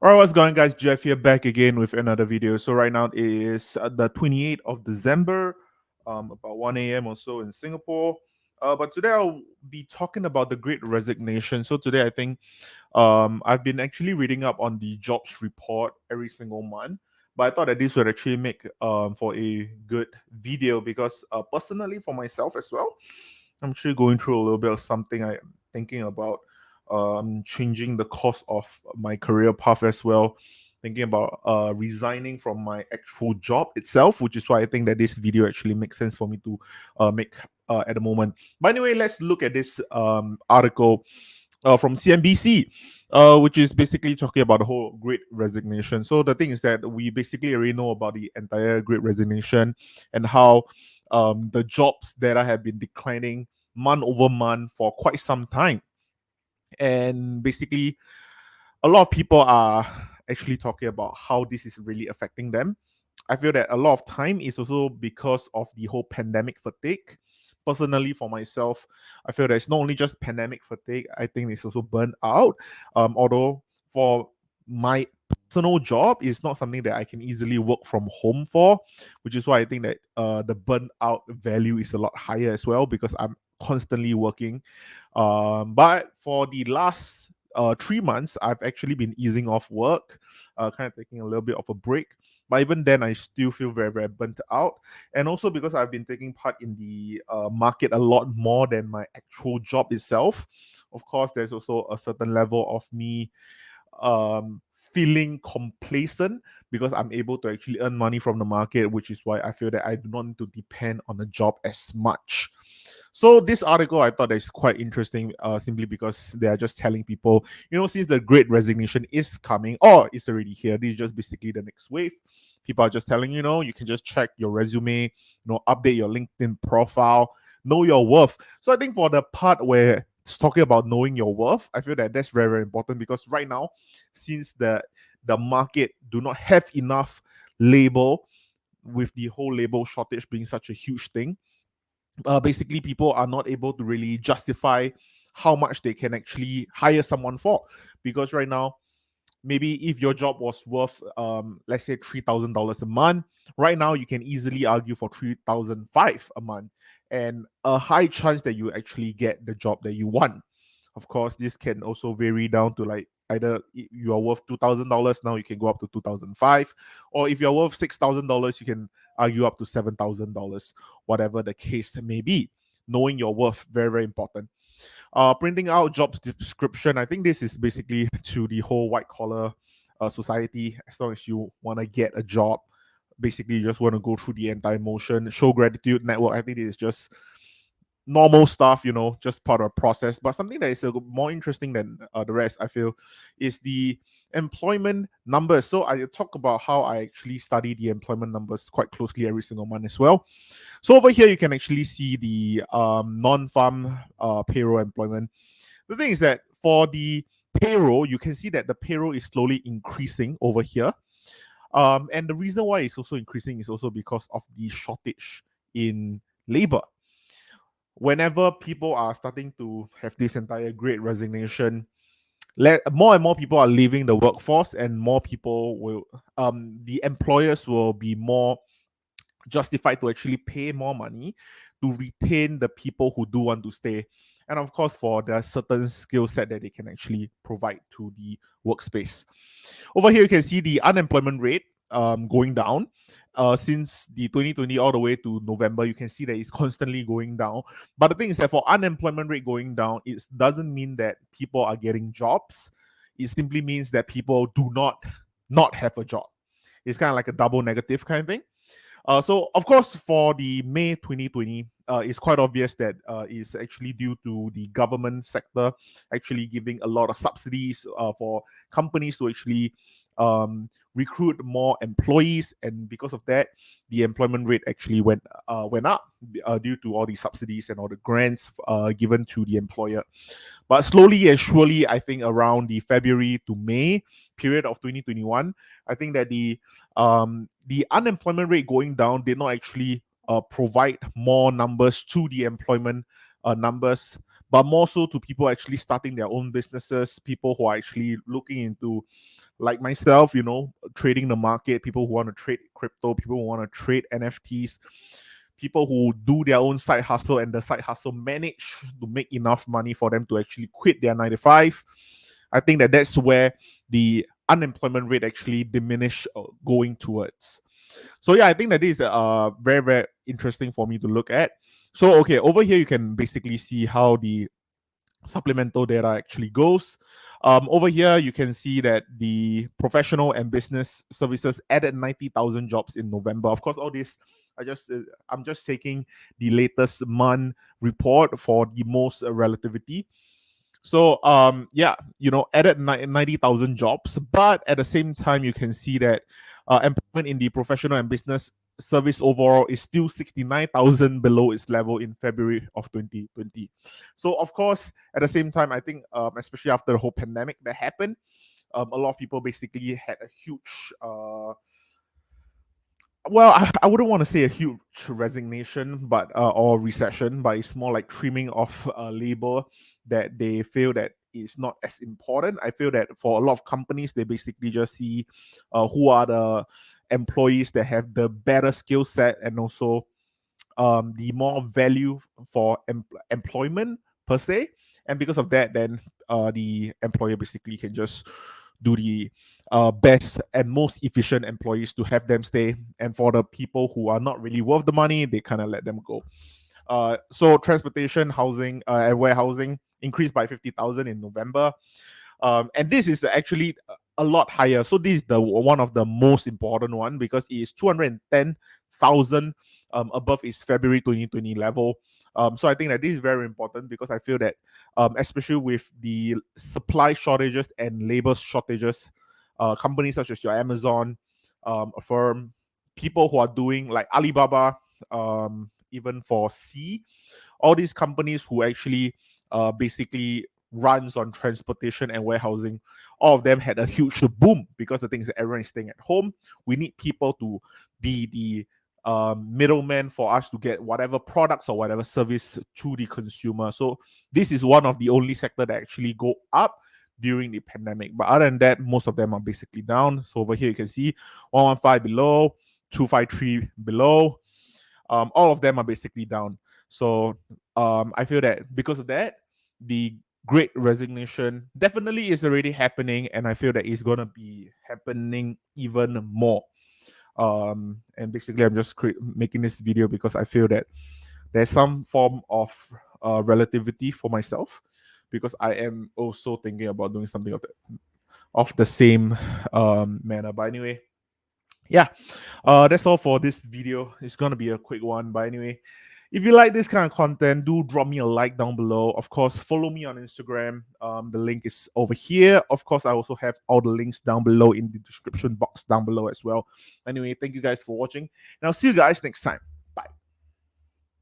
Alright, what's going, guys? Jeff here, back again with another video. So right now it is the 28th of December, about 1 a.m. or so in Singapore. But today I'll be talking about the Great Resignation. So today I think I've been actually reading up on the jobs report every single month. But I thought that this would actually make for a good video because personally for myself as well, I'm actually going through a little bit of something I'm thinking about changing the course of my career path as well. Thinking about resigning from my actual job itself, which is why I think that this video actually makes sense for me to make at the moment. But anyway, let's look at this article from CNBC, which is basically talking about the whole Great Resignation. So the thing is that we basically already know about the entire Great Resignation and how the jobs data have been declining month over month for quite some time. And basically, a lot of people are actually talking about how this is really affecting them. I feel that a lot of time is also because of the whole pandemic fatigue. Personally, for myself, I feel that it's not only just pandemic fatigue, I think it's also burnt out. Although for my personal job, it's not something that I can easily work from home for, which is why I think that the burnt out value is a lot higher as well because I'm constantly working. But for the last 3 months, I've actually been easing off work, kind of taking a little bit of a break. But even then, I still feel very, very burnt out. And also because I've been taking part in the market a lot more than my actual job itself. Of course, there's also a certain level of me feeling complacent because I'm able to actually earn money from the market, which is why I feel that I do not need to depend on a job as much. So this article I thought is quite interesting, simply because they are just telling people, since the Great Resignation is coming or it's already here, this is just basically the next wave. People are just telling you can just check your resume, update your LinkedIn profile, know your worth. So I think for the part where it's talking about knowing your worth, I feel that that's very, very important because right now, since the market do not have enough labor, with the whole labor shortage being such a huge thing, basically people are not able to really justify how much they can actually hire someone for, because right now, maybe if your job was worth let's say $3,000 a month, right now you can easily argue for 3,005 a month, and a high chance that you actually get the job that you want. Of course, this can also vary down to, like, either you are worth $2,000, now you can go up to 2,005, or if you're worth $6,000, you can argue up to $7,000, whatever the case may be. Knowing your worth, very, very important. Printing out jobs description, I think this is basically to the whole white collar society. As long as you want to get a job, basically you just want to go through the entire motion, show gratitude, network. I think it is just normal stuff, just part of a process. But something that is more interesting than the rest, I feel, is the employment numbers. So I talk about how I actually study the employment numbers quite closely every single month as well. So over here, you can actually see the non-farm payroll employment. The thing is that for the payroll, you can see that the payroll is slowly increasing over here. And the reason why it's also increasing is also because of the shortage in labor. Whenever people are starting to have this entire Great Resignation, more and more people are leaving the workforce, and more people will, the employers will be more justified to actually pay more money to retain the people who do want to stay. And of course, for the certain skill set that they can actually provide to the workspace. Over here, you can see the unemployment rate going down since the 2020 all the way to November. You can see that it's constantly going down. But the thing is that for unemployment rate going down, it doesn't mean that people are getting jobs. It simply means that people do not have a job. It's kind of like a double negative kind of thing. So, of course, for the May 2020, it's quite obvious that it's actually due to the government sector actually giving a lot of subsidies for companies to actually recruit more employees, and because of that, the employment rate actually went up due to all the subsidies and all the grants given to the employer. But slowly and surely, I think around the February to May period of 2021, I think that the unemployment rate going down did not actually provide more numbers to the employment numbers, but more so to people actually starting their own businesses, people who are actually looking into, like myself, trading the market, people who want to trade crypto, people who want to trade NFTs, people who do their own side hustle, and the side hustle manage to make enough money for them to actually quit their 9 to 5. I think that that's where the unemployment rate actually diminish going towards. So yeah, I think that is very, very interesting for me to look at. So okay, over here you can basically see how the supplemental data actually goes. Over here, you can see that the professional and business services added 90,000 jobs in November. Of course, all this, I'm just taking the latest month report for the most relativity. So yeah, added 90,000 jobs, but at the same time, you can see that employment in the professional and business service overall is still 69,000 below its level in February of 2020. So of course, at the same time, I think especially after the whole pandemic that happened, a lot of people basically had a huge I wouldn't want to say a huge resignation, but or recession, but it's more like trimming of labor that they feel that is not as important. I feel that for a lot of companies, they basically just see who are the employees that have the better skill set, and also the more value for employment per se. And because of that, then the employer basically can just do the best and most efficient employees to have them stay. And for the people who are not really worth the money, they kind of let them go. So transportation, housing, and warehousing increased by 50,000 in November. And this is actually a lot higher. So this is the one of the most important one, because it is 210,000 above its February 2020 level. So I think that this is very important, because I feel that especially with the supply shortages and labor shortages, companies such as your Amazon, Affirm, people who are doing like Alibaba, even for C, all these companies who actually basically runs on transportation and warehousing, all of them had a huge boom, because the thing is that everyone is staying at home. We need people to be the middleman for us to get whatever products or whatever service to the consumer. So this is one of the only sector that actually go up during the pandemic. But other than that, most of them are basically down. So over here you can see 115 below, 253 below. All of them are basically down. So I feel that because of that, the great resignation definitely is already happening, and I feel that it's gonna be happening even more. And basically, I'm just making this video because I feel that there's some form of relativity for myself, because I am also thinking about doing something of the same manner. But anyway, yeah, that's all for this video. It's gonna be a quick one, but anyway, if you like this kind of content, do drop me a like down below. Of course, follow me on Instagram. The link is over here. Of course, I also have all the links down below in the description box down below as well. Anyway, thank you guys for watching, and I'll see you guys next time.